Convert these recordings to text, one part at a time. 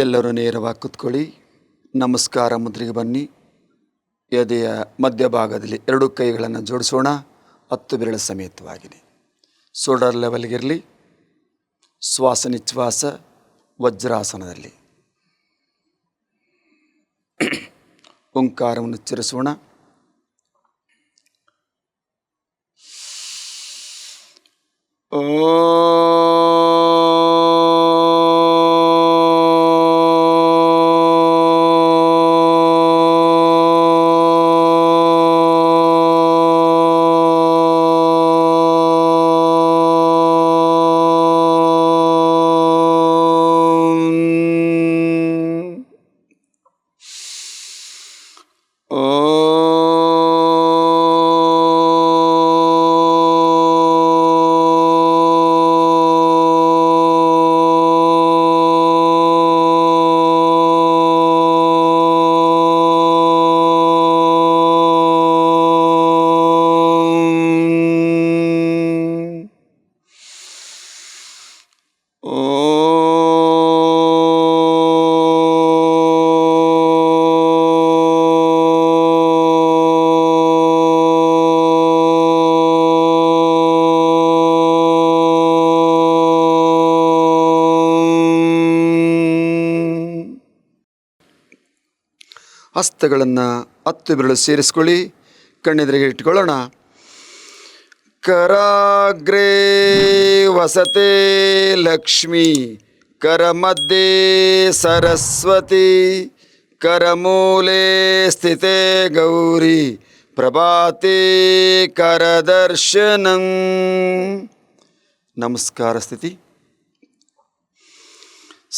ಎಲ್ಲರೂ ನೇರವಾಗಿ ಕೂತ್ಕೊಳ್ಳಿ. ನಮಸ್ಕಾರ ಮುದ್ರೆಗೆ ಬನ್ನಿ. ಎದೆಯ ಮಧ್ಯಭಾಗದಲ್ಲಿ ಎರಡು ಕೈಗಳನ್ನು ಜೋಡಿಸೋಣ. 10 ಬೆರಳ ಸಮೇತವಾಗಿದೆ. ಶೋಲ್ಡರ್ ಲೆವೆಲ್ಗಿರಲಿ. ಶ್ವಾಸ ನಿಶ್ವಾಸ ವಜ್ರಾಸನದಲ್ಲಿ. ಓಂಕಾರವನ್ನು ಉಚ್ಚರಿಸೋಣ. ಹಸ್ತಗಳನ್ನು 10 ಬೆರಳು ಸೇರಿಸ್ಕೊಳ್ಳಿ. ಕಣ್ಣೆದುರಿಗೆ ಇಟ್ಕೊಳ್ಳೋಣ. ಕರಾಗ್ರೇ ವಸತೆ ಲಕ್ಷ್ಮೀ, ಕರಮಧ್ಯೆ ಸರಸ್ವತಿ, ಕರಮೂಲೆ ಸ್ಥಿತೆ ಗೌರಿ, ಪ್ರಭಾತೆ ಕರದರ್ಶನಂ. ನಮಸ್ಕಾರ ಸ್ಥಿತಿ.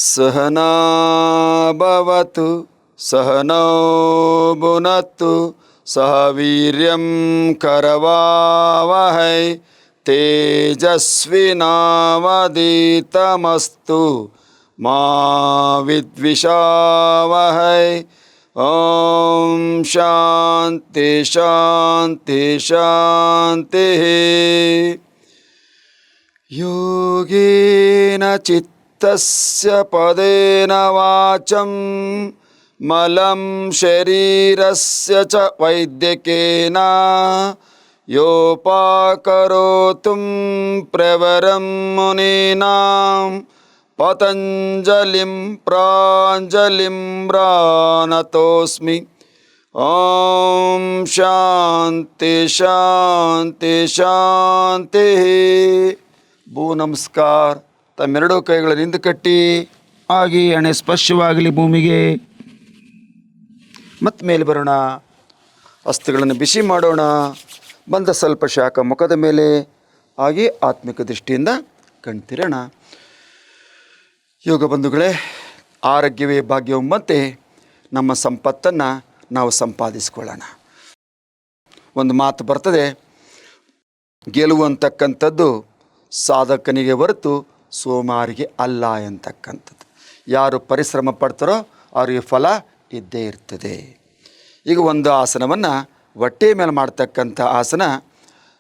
ಸಹನಾ ಭವತು ಸಹನೌ ಭುನಕ್ತು ಸಹ ವೀರ್ಯಂ ಕರವಾವಹೈ ತೇಜಸ್ವಿನಾವಧೀತಮಸ್ತು ಮಾ ವಿದ್ವಿಷಾವಹೈ. ಓಂ ಶಾಂತಿ ಶಾಂತಿ ಶಾಂತಿ. ಯೋಗೇನ ಚಿತ್ತಸ್ಯ ಪದೇನ ವಾಚಂ ಮಲಂ ಶರೀರಸ್ಯ ಚ ವೈದ್ಯಕೇನ ಯೋಪಾಕರೋತುಂ ಪ್ರವರಂ ಮುನೀನಾಂ ಪತಂಜಲಿಂ ಪ್ರಾಂಜಲಿಂ ಪ್ರಾಣತೋಸ್ಮಿ. ಓಂ ಶಾಂತಿ ಶಾಂತಿ ಶಾಂತಿ. ಭೂ ನಮಸ್ಕಾರ. ತಮ್ಮೆರಡೂ ಕೈಗಳನ್ನು ಹಿಂದೆ ಕಟ್ಟಿ ಆಗಿ ಎಣೆ ಸ್ಪರ್ಶವಾಗಲಿ ಭೂಮಿಗೆ. ಮತ್ತೆ ಮೇಲೆ ಬರೋಣ. ಹಸ್ತಗಳನ್ನು ಬಿಸಿ ಮಾಡೋಣ. ಬಂದ ಸ್ವಲ್ಪ ಶಾಖ ಮುಖದ ಮೇಲೆ ಹಾಗೆ ಆತ್ಮಿಕ ದೃಷ್ಟಿಯಿಂದ ಕಣ್ತಿರೋಣ. ಯೋಗ ಬಂಧುಗಳೇ, ಆರೋಗ್ಯವೇ ಭಾಗ್ಯವೆಂಬಂತೆ ನಮ್ಮ ಸಂಪತ್ತನ್ನು ನಾವು ಸಂಪಾದಿಸಿಕೊಳ್ಳೋಣ. ಒಂದು ಮಾತು ಬರ್ತದೆ, ಗೆಲುವು ಅಂತಕ್ಕಂಥದ್ದು ಸಾಧಕನಿಗೆ ಹೊರತು ಸೋಮಾರಿಗೆ ಅಲ್ಲ ಎಂತಕ್ಕಂಥದ್ದು. ಯಾರು ಪರಿಶ್ರಮ ಪಡ್ತಾರೋ ಅವರಿಗೆ ಫಲ ಇದ್ದೇ ಇರ್ತದೆ. ಈಗ ಒಂದು ಆಸನವನ್ನು ಹೊಟ್ಟೆ ಮೇಲೆ ಮಾಡ್ತಕ್ಕಂಥ ಆಸನ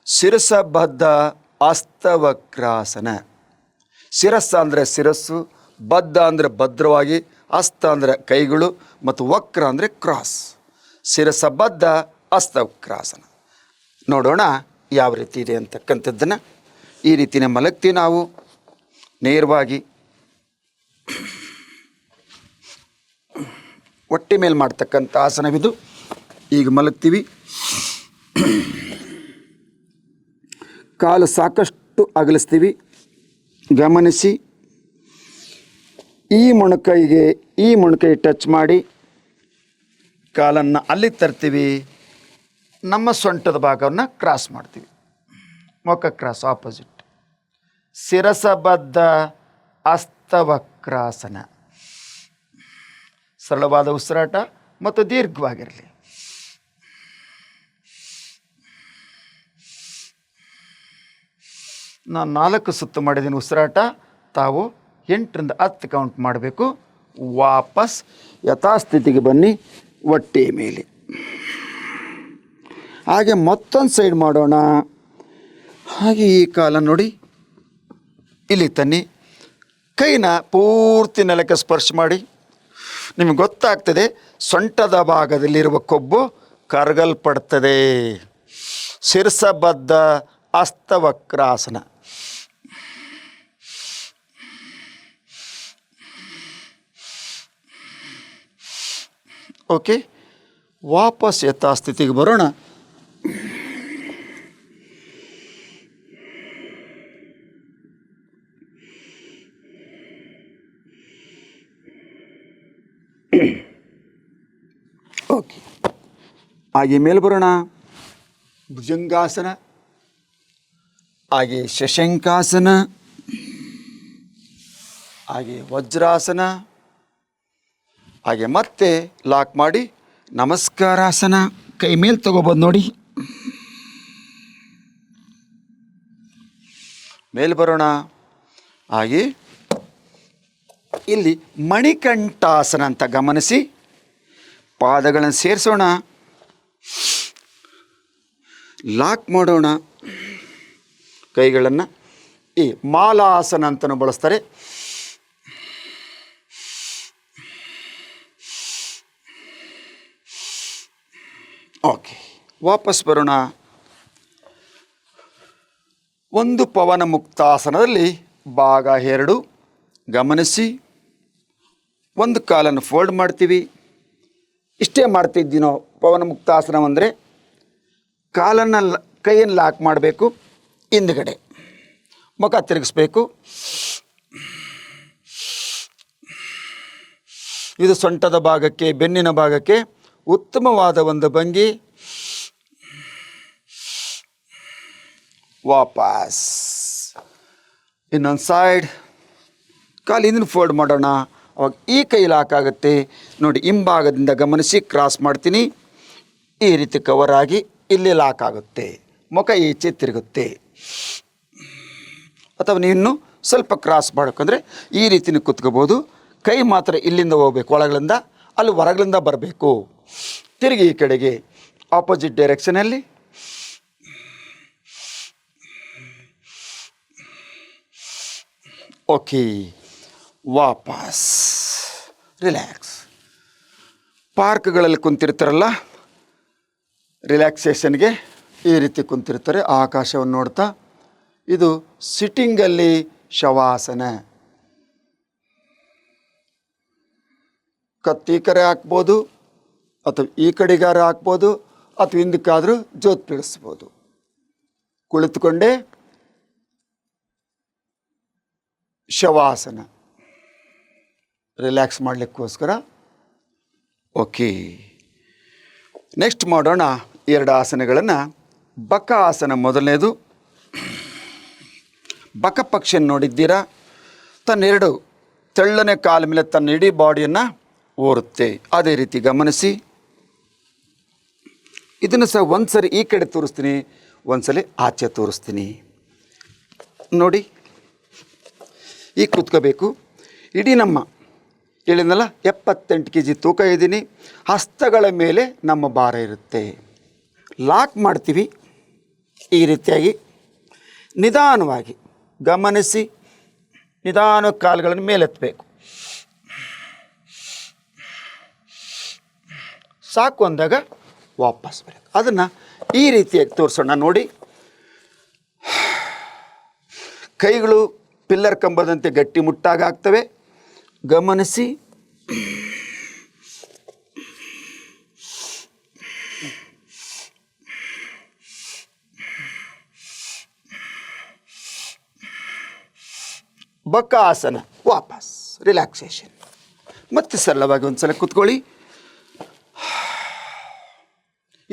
ಶಿರಸಬದ್ಧ ಹಸ್ತವಕ್ರಾಸನ. ಶಿರಸ್ಸ ಅಂದರೆ ಶಿರಸ್ಸು, ಬದ್ಧ ಅಂದರೆ ಭದ್ರವಾಗಿ, ಹಸ್ತ ಅಂದರೆ ಕೈಗಳು ಮತ್ತು ವಕ್ರ ಅಂದರೆ ಕ್ರಾಸ್. ಶಿರಸಬದ್ಧ ಹಸ್ತವಕ್ರಾಸನ ನೋಡೋಣ ಯಾವ ರೀತಿ ಇದೆ ಅಂತಕ್ಕಂಥದ್ದನ್ನು. ಈ ರೀತಿಯ ಮಲಗ್ತೀವಿ ನಾವು ನೇರವಾಗಿ. ಹೊಟ್ಟೆ ಮೇಲೆ ಮಾಡ್ತಕ್ಕಂಥ ಆಸನವಿದು. ಈಗ ಮಲಗ್ತೀವಿ. ಕಾಲು ಸಾಕಷ್ಟು ಅಗಲಿಸ್ತೀವಿ. ಗಮನಿಸಿ, ಈ ಮೊಣಕೈ ಟಚ್ ಮಾಡಿ ಕಾಲನ್ನು ಅಲ್ಲಿ ತರ್ತೀವಿ. ನಮ್ಮ ಸೊಂಟದ ಭಾಗವನ್ನು ಕ್ರಾಸ್ ಮಾಡ್ತೀವಿ. ಮುಖ ಕ್ರಾಸ್ ಆಪೋಸಿಟ್. ಶಿರಸಬದ್ಧ ಹಸ್ತವಕ್ರಾಸನ. ಸರಳವಾದ ಉಸಿರಾಟ ಮತ್ತು ದೀರ್ಘವಾಗಿರಲಿ. ನಾನು 4 ಸುತ್ತು ಮಾಡಿದ್ದೀನಿ ಉಸಿರಾಟ. ತಾವು 8ರಿಂದ 10 ಕೌಂಟ್ ಮಾಡಬೇಕು. ವಾಪಸ್ ಯಥಾಸ್ಥಿತಿಗೆ ಬನ್ನಿ ಹೊಟ್ಟೆ ಮೇಲೆ. ಹಾಗೆ ಮತ್ತೊಂದು ಸೈಡ್ ಮಾಡೋಣ. ಹಾಗೆ ಈ ಕಾಲ ನೋಡಿ ಇಲ್ಲಿ ತನ್ನಿ. ಕೈನ ಪೂರ್ತಿ ನೆಲಕ್ಕೆ ಸ್ಪರ್ಶ ಮಾಡಿ ನಿಮಗೆ ಗೊತ್ತಾಗ್ತದೆ ಸೊಂಟದ ಭಾಗದಲ್ಲಿರುವ ಕೊಬ್ಬು ಕರಗಲ್ಪಡ್ತದೆ. ಶಿರಸಬದ್ಧ ಹಸ್ತವಕ್ರಾಸನ. ಓಕೆ, ವಾಪಸ್ ಯಥಾಸ್ಥಿತಿಗೆ ಬರೋಣ. ಓಕೆ, ಹಾಗೆ ಮೇಲೆ ಬರೋಣ. ಭುಜಂಗಾಸನ, ಹಾಗೆ ಶಶಂಕಾಸನ, ಹಾಗೆ ವಜ್ರಾಸನ, ಹಾಗೆ ಮತ್ತೆ ಲಾಕ್ ಮಾಡಿ ನಮಸ್ಕಾರಾಸನ. ಕೈ ಮೇಲೆ ತಗೋಬೋದು ನೋಡಿ. ಮೇಲೆ ಬರೋಣ. ಹಾಗೆ ಇಲ್ಲಿ ಮಣಿಕಂಠಾಸನ ಅಂತ ಗಮನಿಸಿ ಪಾದಗಳನ್ನು ಸೇರಿಸೋಣ, ಲಾಕ್ ಮಾಡೋಣ. ಕೈಗಳನ್ನು ಈ ಮಾಲಾಸನ ಅಂತಲೂ ಬಳಸ್ತಾರೆ. ಓಕೆ, ವಾಪಸ್ ಬರೋಣ. ಒಂದು ಪವನ ಮುಕ್ತಾಸನದಲ್ಲಿ ಭಾಗ 2 ಗಮನಿಸಿ. ಒಂದು ಕಾಲನ್ನು ಫೋಲ್ಡ್ ಮಾಡ್ತೀವಿ. ಇಷ್ಟೇ ಮಾಡ್ತಿದ್ವಿ ನಾವು. ಪವನ ಮುಕ್ತಾಸನ ಅಂದರೆ ಕಾಲನ್ನು ಕೈಯನ್ನು ಲಾಕ್ ಮಾಡಬೇಕು, ಹಿಂದುಗಡೆ ಮುಖ ತಿರುಗಿಸ್ಬೇಕು. ಇದು ಸೊಂಟದ ಭಾಗಕ್ಕೆ, ಬೆನ್ನಿನ ಭಾಗಕ್ಕೆ ಉತ್ತಮವಾದ ಒಂದು ಭಂಗಿ. ವಾಪಸ್ ಇನ್ನೊಂದು ಸೈಡ್. ಕಾಲು ಹಿಂದಿನ ಫೋಲ್ಡ್ ಮಾಡೋಣ. ಅವಾಗ ಈ ಕೈ ಲಾಕ್ ಆಗುತ್ತೆ ನೋಡಿ. ಹಿಂಭಾಗದಿಂದ ಗಮನಿಸಿ ಕ್ರಾಸ್ ಮಾಡ್ತೀನಿ. ಈ ರೀತಿ ಕವರ್ ಆಗಿ ಇಲ್ಲಿ ಲಾಕ್ ಆಗುತ್ತೆ. ಮುಖ ಈಚೆ ತಿರುಗುತ್ತೆ. ಅಥವಾ ನೀನು ಸ್ವಲ್ಪ ಕ್ರಾಸ್ ಮಾಡೋಕ್ಕಂದ್ರೆ ಈ ರೀತಿನ ಕೂತ್ಕೋಬೋದು. ಕೈ ಮಾತ್ರ ಇಲ್ಲಿಂದ ಹೋಗ್ಬೇಕು, ಒಳಗಳಿಂದ. ಅಲ್ಲಿ ಹೊರಗಳಿಂದ ಬರಬೇಕು. ತಿರುಗಿ ಈ ಕಡೆಗೆ ಆಪೋಸಿಟ್ ಡೈರೆಕ್ಷನಲ್ಲಿ. ಓಕೆ, ವಾಪಸ್ ರಿಲ್ಯಾಕ್ಸ್. ಪಾರ್ಕ್ಗಳಲ್ಲಿ ಕುಂತಿರ್ತಾರಲ್ಲ, ರಿಲ್ಯಾಕ್ಸೇಷನ್ಗೆ ಈ ರೀತಿ ಕುಂತಿರ್ತಾರೆ ಆಕಾಶವನ್ನು ನೋಡ್ತಾ. ಇದು ಸಿಟ್ಟಿಂಗಲ್ಲಿ ಶವಾಸನ. ಕತ್ತಿ ಕರೆ ಹಾಕ್ಬೋದು, ಅಥವಾ ಈ ಕಡೆಗಾರ ಹಾಕ್ಬೋದು, ಅಥವಾ ಹಿಂದಕ್ಕಾದರೂ ಜೋತ್ ಬೀಳಿಸ್ಬೋದು. ಕುಳಿತುಕೊಂಡೇ ಶವಾಸನ, ರಿಲ್ಯಾಕ್ಸ್ ಮಾಡಲಿಕ್ಕೋಸ್ಕರ. ಓಕೆ, ನೆಕ್ಸ್ಟ್ ಮಾಡೋಣ 2 ಆಸನಗಳನ್ನು. ಬಕ ಆಸನ ಮೊದಲನೇದು. ಬಕ ಪಕ್ಷಿಯನ್ನು ನೋಡಿದ್ದೀರಾ? ತನ್ನ 2 ತೆಳ್ಳನೆ ಕಾಲ ಮೇಲೆ ತನ್ನ ಇಡೀ ಬಾಡಿಯನ್ನು ಓರುತ್ತೆ. ಅದೇ ರೀತಿ ಗಮನಿಸಿ. ಇದನ್ನು ಸಹ ಒಂದು ಸರಿ ಈ ಕಡೆ ತೋರಿಸ್ತೀನಿ, ಒಂದು ಸಲ ಆಚೆ ತೋರಿಸ್ತೀನಿ ನೋಡಿ. ಈಗ ಕೂತ್ಕೋಬೇಕು. ಇಡೀ ನಮ್ಮ ಹೇಳಿದ್ನಲ್ಲ 78 kg ತೂಕ ಇದ್ದೀನಿ. ಹಸ್ತಗಳ ಮೇಲೆ ನಮ್ಮ ಭಾರ ಇರುತ್ತೆ. ಲಾಕ್ ಮಾಡ್ತೀವಿ ಈ ರೀತಿಯಾಗಿ. ನಿಧಾನವಾಗಿ ಗಮನಿಸಿ, ನಿಧಾನ ಕಾಲುಗಳನ್ನು ಮೇಲೆತ್ತಬೇಕು. ಸಾಕು ಅಂದಾಗ ವಾಪಸ್ ಬರಬೇಕು. ಅದನ್ನು ಈ ರೀತಿಯಾಗಿ ತೋರಿಸೋಣ ನೋಡಿ. ಕೈಗಳು ಪಿಲ್ಲರ್ ಕಂಬದಂತೆ ಗಟ್ಟಿ ಮುಟ್ಟಾಗ್ತವೆ. ಗಮನಿಸಿ. ಬಕ ಆಸನ. ವಾಪಸ್ ರಿಲ್ಯಾಕ್ಸೇಷನ್. ಮತ್ತೆ ಸರಳವಾಗಿ ಒಂದು ಸಲ ಕೂತ್ಕೊಳ್ಳಿ.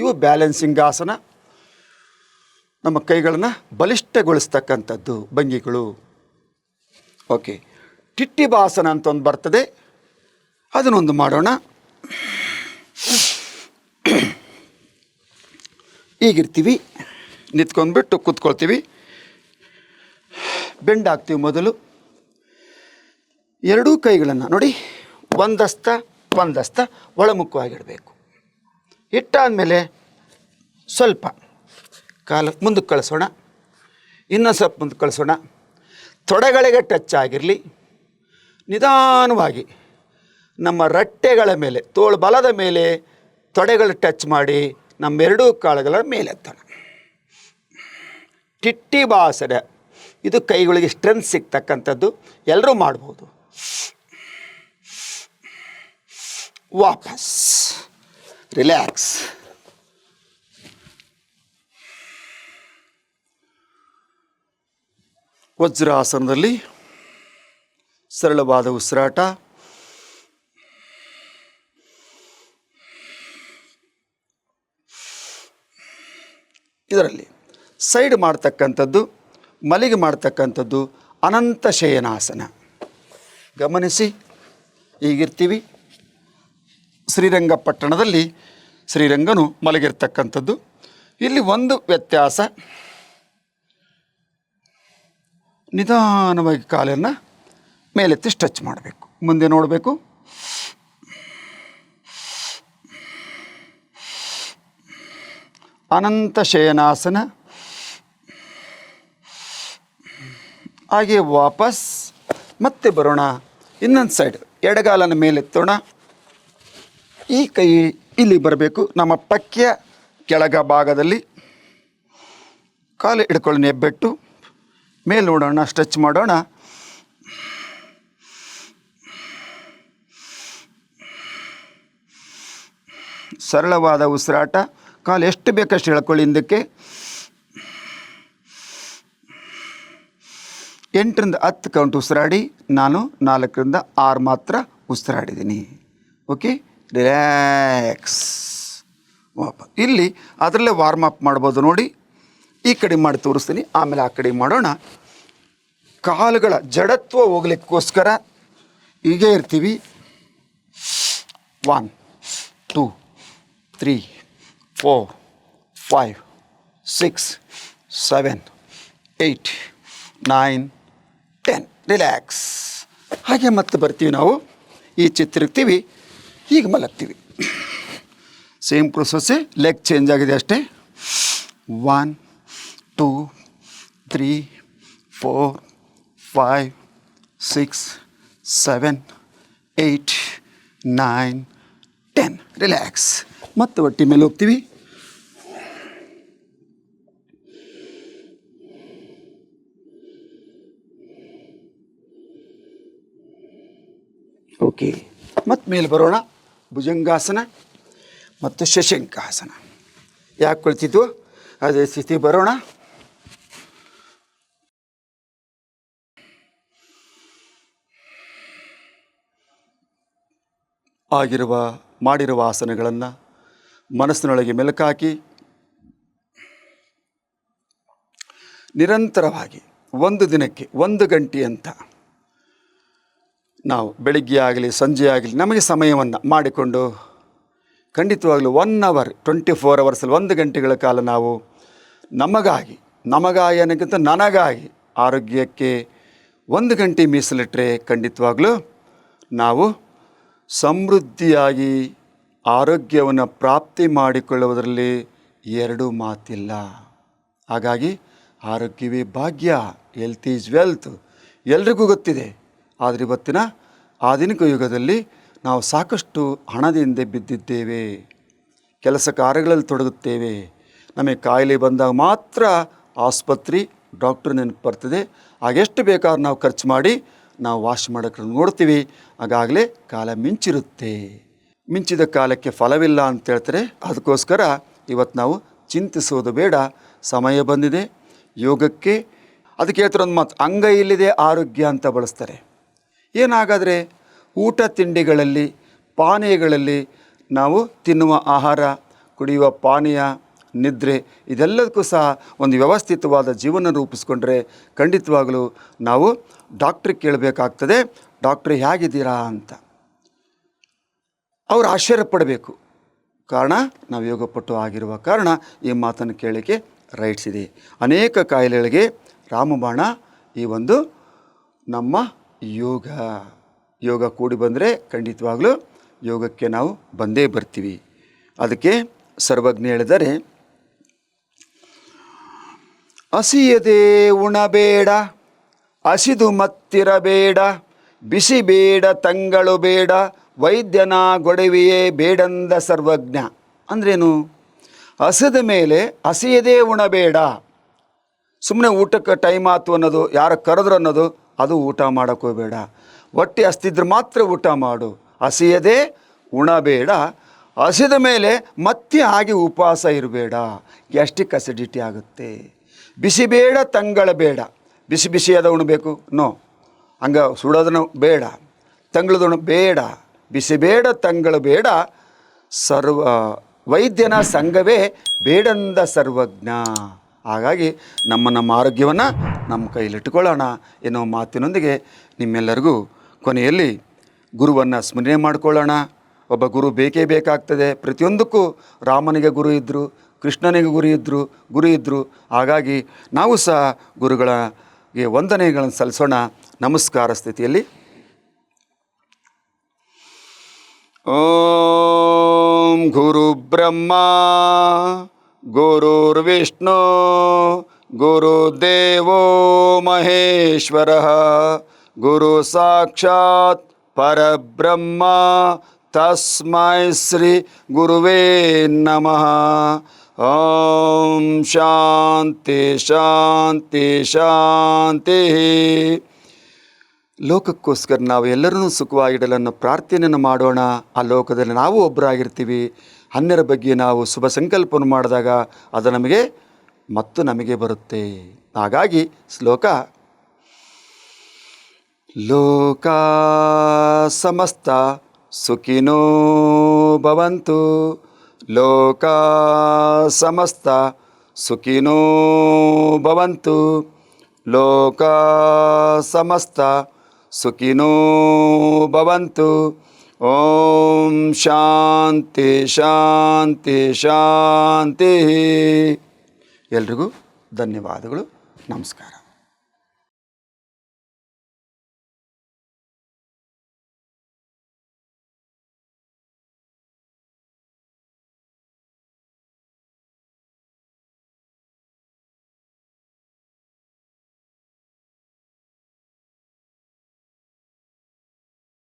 ಇವು ಬ್ಯಾಲೆನ್ಸಿಂಗ್ ಆಸನ. ನಮ್ಮ ಕೈಗಳನ್ನು ಬಲಿಷ್ಠಗೊಳಿಸ್ತಕ್ಕಂಥದ್ದು ಭಂಗಿಗಳು. ಓಕೆ, ಟಿಟ್ಟಿಬಾಸನ ಅಂತ ಒಂದು ಬರ್ತದೆ, ಅದನ್ನೊಂದು ಮಾಡೋಣ. ಈಗಿರ್ತೀವಿ, ನಿಂತ್ಕೊಂಡ್ಬಿಟ್ಟು ಕೂತ್ಕೊಳ್ತೀವಿ. ಬೆಂಡ್ ಹಾಕ್ತೀವಿ. ಮೊದಲು 2 ಕೈಗಳನ್ನು ನೋಡಿ, ಒಂದಸ್ತ ಒಳಮುಖವಾಗಿಡಬೇಕು. ಇಟ್ಟಾದಮೇಲೆ ಸ್ವಲ್ಪ ಕಾಲು ಮುಂದಕ್ಕೆ ಕಳಿಸೋಣ. ಇನ್ನೊಂದು ಸ್ವಲ್ಪ ಮುಂದಕ್ಕೆ ಕಳಿಸೋಣ. ತೊಡೆಗಳಿಗೆ ಟಚ್ ಆಗಿರಲಿ. ನಿಧಾನವಾಗಿ ನಮ್ಮ ರಟ್ಟೆಗಳ ಮೇಲೆ, ತೋಳು ಬಲದ ಮೇಲೆ ತೊಡೆಗಳು ಟಚ್ ಮಾಡಿ ನಮ್ಮೆರಡೂ ಕಾಳುಗಳ ಮೇಲೆ ಎತ್ತೋಣ. ಟಿಟ್ಟಿ ಬಾಸನೆ, ಇದು ಕೈಗಳಿಗೆ ಸ್ಟ್ರೆಂತ್ ಸಿಗ್ತಕ್ಕಂಥದ್ದು, ಎಲ್ಲರೂ ಮಾಡ್ಬೋದು. ವಾಪಸ್ ರಿಲ್ಯಾಕ್ಸ್. ವಜ್ರಾಸನದಲ್ಲಿ ಸರಳವಾದ ಉಸಿರಾಟ. ಇದರಲ್ಲಿ ಸೈಡ್ ಮಾಡ್ತಕ್ಕಂಥದ್ದು, ಮಲಿಗೆ ಮಾಡ್ತಕ್ಕಂಥದ್ದು ಅನಂತ ಶಯನಾಸನ. ಗಮನಿಸಿ, ಈಗಿರ್ತೀವಿ. ಶ್ರೀರಂಗಪಟ್ಟಣದಲ್ಲಿ ಶ್ರೀರಂಗನು ಮಲಗಿರ್ತಕ್ಕಂಥದ್ದು. ಇಲ್ಲಿ ಒಂದು ವ್ಯತ್ಯಾಸ, ನಿಧಾನವಾಗಿ ಕಾಲನ್ನು ಮೇಲೆತ್ತಿ ಸ್ಟ್ರೆಚ್ ಮಾಡಬೇಕು, ಮುಂದೆ ನೋಡಬೇಕು. ಅನಂತ ಶಯನಾಸನ. ಹಾಗೆ ವಾಪಸ್ ಮತ್ತೆ ಬರೋಣ. ಇನ್ನೊಂದು ಸೈಡ್ ಎಡಗಾಲನ ಮೇಲೆತ್ತೋಣ. ಈ ಕೈ ಇಲ್ಲಿ ಬರಬೇಕು, ನಮ್ಮ ಪಕ್ಯ ಕೆಳಗ ಭಾಗದಲ್ಲಿ ಕಾಲು ಹಿಡ್ಕೊಳ್ಳೋಣ, ಹೆಬ್ಬೆಟ್ಟು ಮೇಲೆ ನೋಡೋಣ, ಸ್ಟ್ರೆಚ್ ಮಾಡೋಣ. ಸರಳವಾದ ಉಸಿರಾಟ. ಕಾಲು ಎಷ್ಟು ಬೇಕಷ್ಟು ಎಳ್ಕೊಳ್ಳಿ ಹಿಂದಕ್ಕೆ. 8 ರಿಂದ 10 ಕೌಂಟ್ ಉಸಿರಾಡಿ. ನಾನು 4 ರಿಂದ 6 ಮಾತ್ರ ಉಸಿರಾಡಿದ್ದೀನಿ. Okay, relax. ವಾಪಸ್ ಇಲ್ಲಿ ಅದರಲ್ಲೇ ವಾರ್ಮ್ ಅಪ್ ಮಾಡ್ಬೋದು ನೋಡಿ. ಈ ಕಡೆ ಮಾಡಿ ತೋರಿಸ್ತೀನಿ, ಆಮೇಲೆ ಆ ಕಡೆ ಮಾಡೋಣ. ಕಾಲುಗಳ ಜಡತ್ವ ಹೋಗ್ಲಿಕ್ಕೋಸ್ಕರ ಹೀಗೆ ಇರ್ತೀವಿ. 1 2 3 4 5 6 7 8 9 10. ರಿಲ್ಯಾಕ್ಸ್. ಹಾಗೆ ಮತ್ತೆ ಬರ್ತೀವಿ ನಾವು, ಈ ಚಿತ್ತಿರ್ತೀವಿ, ಹೀಗೆ ಮಲಗ್ತೀವಿ. ಸೇಮ್ ಪ್ರೊಸೆಸ್ಸೇ, ಲೆಗ್ ಚೇಂಜ್ ಆಗಿದೆ ಅಷ್ಟೇ. 1 2 3 4 5 6 7 8 9 10. ರಿಲ್ಯಾಕ್ಸ್. ಮತ್ತೆ ಹೊಟ್ಟೆ ಮೇಲೆ ಹೋಗ್ತೀವಿ. ಓಕೆ, ಮತ್ತೆ ಮೇಲೆ ಬರೋಣ. ಭುಜಂಗಾಸನ ಮತ್ತು ಶಶಂಕಾಸನ. ಯಾಕೆ ಕೊಳ್ತಿದ್ವು ಅದೇ ಸ್ಥಿತಿ ಬರೋಣ. ಮಾಡಿರುವ ಆಸನಗಳನ್ನು ಮನಸ್ಸಿನೊಳಗೆ ಮೆಲುಕಾಕಿ ನಿರಂತರವಾಗಿ 1 ದಿನಕ್ಕೆ 1 ಗಂಟೆ ಅಂತ ನಾವು ಬೆಳಿಗ್ಗೆ ಆಗಲಿ ಸಂಜೆ ಆಗಲಿ ನಮಗೆ ಸಮಯವನ್ನು ಮಾಡಿಕೊಂಡು ಖಂಡಿತವಾಗಲೂ 1 ಅವರ್ 24 ಅವರ್ಸಲ್ಲಿ 1 ಗಂಟೆಗಳ ಕಾಲ ನಾವು ನಮಗಾಗಿ ಅನ್ನೋಕ್ಕಿಂತ ನನಗಾಗಿ ಆರೋಗ್ಯಕ್ಕೆ 1 ಗಂಟೆ ಮೀಸಲಿಟ್ಟರೆ ಖಂಡಿತವಾಗಲೂ ನಾವು ಸಮೃದ್ಧಿಯಾಗಿ ಆರೋಗ್ಯವನ್ನು ಪ್ರಾಪ್ತಿ ಮಾಡಿಕೊಳ್ಳುವುದರಲ್ಲಿ 2 ಮಾತಿಲ್ಲ. ಹಾಗಾಗಿ ಆರೋಗ್ಯವೇ ಭಾಗ್ಯ, ಹೆಲ್ತ್ ಈಸ್ ವೆಲ್ತ್ ಎಲ್ರಿಗೂ ಗೊತ್ತಿದೆ. ಆದರೆ ಇವತ್ತಿನ ಆಧುನಿಕ ಯುಗದಲ್ಲಿ ನಾವು ಸಾಕಷ್ಟು ಹಣದಿಂದ ಬಿದ್ದಿದ್ದೇವೆ, ಕೆಲಸ ಕಾರ್ಯಗಳಲ್ಲಿ ತೊಡಗುತ್ತೇವೆ. ನಮಗೆ ಕಾಯಿಲೆ ಬಂದಾಗ ಮಾತ್ರ ಆಸ್ಪತ್ರೆ ಡಾಕ್ಟ್ರ್ ನೆನಪು ಬರ್ತದೆ. ಹಾಗೆಷ್ಟು ಬೇಕಾದ್ರೂ ನಾವು ಖರ್ಚು ಮಾಡಿ ನಾವು ವಾಶ್ ಮಾಡೋಕ್ಕೆ ನೋಡ್ತೀವಿ. ಆಗಾಗಲೇ ಕಾಲ ಮಿಂಚಿರುತ್ತೆ. ಮಿಂಚಿದ ಕಾಲಕ್ಕೆ ಫಲವಿಲ್ಲ ಅಂತ ಹೇಳ್ತಾರೆ. ಅದಕ್ಕೋಸ್ಕರ ಇವತ್ತು ನಾವು ಚಿಂತಿಸೋದು ಬೇಡ, ಸಮಯ ಬಂದಿದೆ ಯೋಗಕ್ಕೆ. ಅದಕ್ಕೆ ಹೇಳ್ತಾರೆ ಒಂದು ಮಾತು, ಅಂಗ ಇಲ್ಲದೆ ಆರೋಗ್ಯ ಅಂತ ಬಳಸ್ತಾರೆ. ಏನಾಗಾದರೆ ಊಟ ತಿಂಡಿಗಳಲ್ಲಿ ಪಾನೀಯಗಳಲ್ಲಿ ನಾವು ತಿನ್ನುವ ಆಹಾರ, ಕುಡಿಯುವ ಪಾನೀಯ, ನಿದ್ರೆ ಇದೆಲ್ಲದಕ್ಕೂ ಸಹ ಒಂದು ವ್ಯವಸ್ಥಿತವಾದ ಜೀವನ ರೂಪಿಸ್ಕೊಂಡ್ರೆ ಖಂಡಿತವಾಗಲೂ ನಾವು ಡಾಕ್ಟ್ರಿಗೆ ಕೇಳಬೇಕಾಗ್ತದೆ, ಡಾಕ್ಟ್ರ್ ಹೇಗಿದ್ದೀರಾ ಅಂತ. ಅವರು ಆಶ್ಚರ್ಯಪಡಬೇಕು. ಕಾರಣ ನಾವು ಯೋಗಪಟು ಆಗಿರುವ ಕಾರಣ ಈ ಮಾತನ್ನು ಕೇಳಲಿಕ್ಕೆ ರೈಟ್ಸ್ ಇದೆ. ಅನೇಕ ಕಾಯಿಲೆಗಳಿಗೆ ರಾಮಬಾಣ ಈ ಒಂದು ನಮ್ಮ ಯೋಗ ಕೂಡಿ ಬಂದರೆ ಖಂಡಿತವಾಗಲೂ ಯೋಗಕ್ಕೆ ನಾವು ಬಂದೇ ಬರ್ತೀವಿ. ಅದಕ್ಕೆ ಸರ್ವಜ್ಞ ಹೇಳಿದರೆ, ಹಸಿಯದೆ ಉಣಬೇಡ, ಹಸಿದು ಮತ್ತಿರಬೇಡ, ಬಿಸಿ ಬೇಡ ತಂಗಳು ಬೇಡ, ವೈದ್ಯನ ಗೊಡವೆಯೇ ಬೇಡಂದ ಸರ್ವಜ್ಞ. ಅಂದ್ರೇನು? ಹಸಿದ ಮೇಲೆ ಹಸಿಯದೇ ಉಣಬೇಡ. ಸುಮ್ಮನೆ ಊಟಕ್ಕೆ ಟೈಮ್ ಆಯ್ತು ಅನ್ನೋದು, ಯಾರು ಕರೆದ್ರು ಅನ್ನೋದು, ಅದು ಊಟ ಮಾಡೋಕ್ಕೆ ಹೋಗಬೇಡ. ಹೊಟ್ಟೆ ಹಸ್ತಿದ್ರೆ ಮಾತ್ರ ಊಟ ಮಾಡು. ಹಸಿಯದೇ ಉಣಬೇಡ. ಹಸಿದ ಮೇಲೆ ಮತ್ತೆ ಹಾಗೆ ಉಪವಾಸ ಇರಬೇಡ, ಗ್ಯಾಸ್ಟ್ರಿಕ್ ಅಸಿಡಿಟಿ ಆಗುತ್ತೆ. ಬಿಸಿ ಬೇಡ, ತಂಗಳ ಬೇಡ. ಬಿಸಿ ಬಿಸಿಯಾದ ಉಣಬೇಕು? ನೋ. ಹಂಗೆ ಸುಡೋದನ್ನು ಬೇಡ, ತಂಗಳದನ್ನು ಬೇಡ. ಬಿಸಿ ಬೇಡ, ತಂಗಳು ಬೇಡ. ವೈದ್ಯನ ಸಂಘವೇ ಬೇಡಂದ ಸರ್ವಜ್ಞ. ಹಾಗಾಗಿ ನಮ್ಮ ಆರೋಗ್ಯವನ್ನು ನಮ್ಮ ಕೈಲಿಟ್ಟುಕೊಳ್ಳೋಣ ಎನ್ನುವ ಮಾತಿನೊಂದಿಗೆ ನಿಮ್ಮೆಲ್ಲರಿಗೂ ಕೊನೆಯಲ್ಲಿ ಗುರುವನ್ನು ಸ್ಮರಣೆ ಮಾಡಿಕೊಳ್ಳೋಣ. ಒಬ್ಬ ಗುರು ಬೇಕೇ ಬೇಕಾಗ್ತದೆ. ಪ್ರತಿಯೊಂದಕ್ಕೂ ರಾಮನಿಗೆ ಗುರು ಇದ್ದರು, ಕೃಷ್ಣನಿಗೆ ಗುರು ಇದ್ದರು. ಹಾಗಾಗಿ ನಾವು ಸಹ ಗುರುಗಳಿಗೆ ವಂದನೆಗಳನ್ನು ಸಲ್ಲಿಸೋಣ. ನಮಸ್ಕಾರ ಸ್ಥಿತಿಯಲ್ಲಿ. ಓಂ ಗುರು ಬ್ರಹ್ಮ ಗುರುರ್ವಿಷ್ಣು ಗುರುದೇವೋ ಮಹೇಶ್ವರ ಗುರು ಸಾಕ್ಷಾತ್ ಪರಬ್ರಹ್ಮ ತಸ್ಮೈ ಶ್ರೀ ಗುರುವೇ ನಮಃ. ಓಂ ಶಾಂತಿ ಶಾಂತಿ ಶಾಂತಿ. ಲೋಕಕ್ಕೋಸ್ಕರ ನಾವು ಎಲ್ಲರನ್ನೂ ಸುಖವಾಗಿಡಲನ್ನು ಪ್ರಾರ್ಥನೆಯನ್ನು ಮಾಡೋಣ. ಆ ಲೋಕದಲ್ಲಿ ನಾವು ಒಬ್ಬರಾಗಿರ್ತೀವಿ. ಅನ್ಯರ ಬಗ್ಗೆ ನಾವು ಶುಭ ಸಂಕಲ್ಪವನ್ನು ಮಾಡಿದಾಗ ಅದು ನಮಗೆ ಬರುತ್ತೆ. ಹಾಗಾಗಿ ಶ್ಲೋಕ: ಲೋಕ ಸಮಸ್ತ ಸುಖಿನೋ ಭವಂತು, ಲೋಕ ಸಮಸ್ತ ಸುಖಿನೋ ಭವಂತು, ಲೋಕ ಸಮಸ್ತ ಸುಖಿನೋ ಭವಂತು. ಓಂ ಶಾಂತಿ ಶಾಂತಿ ಶಾಂತಿ. ಎಲ್ರಿಗೂ ಧನ್ಯವಾದಗಳು. ನಮಸ್ಕಾರ.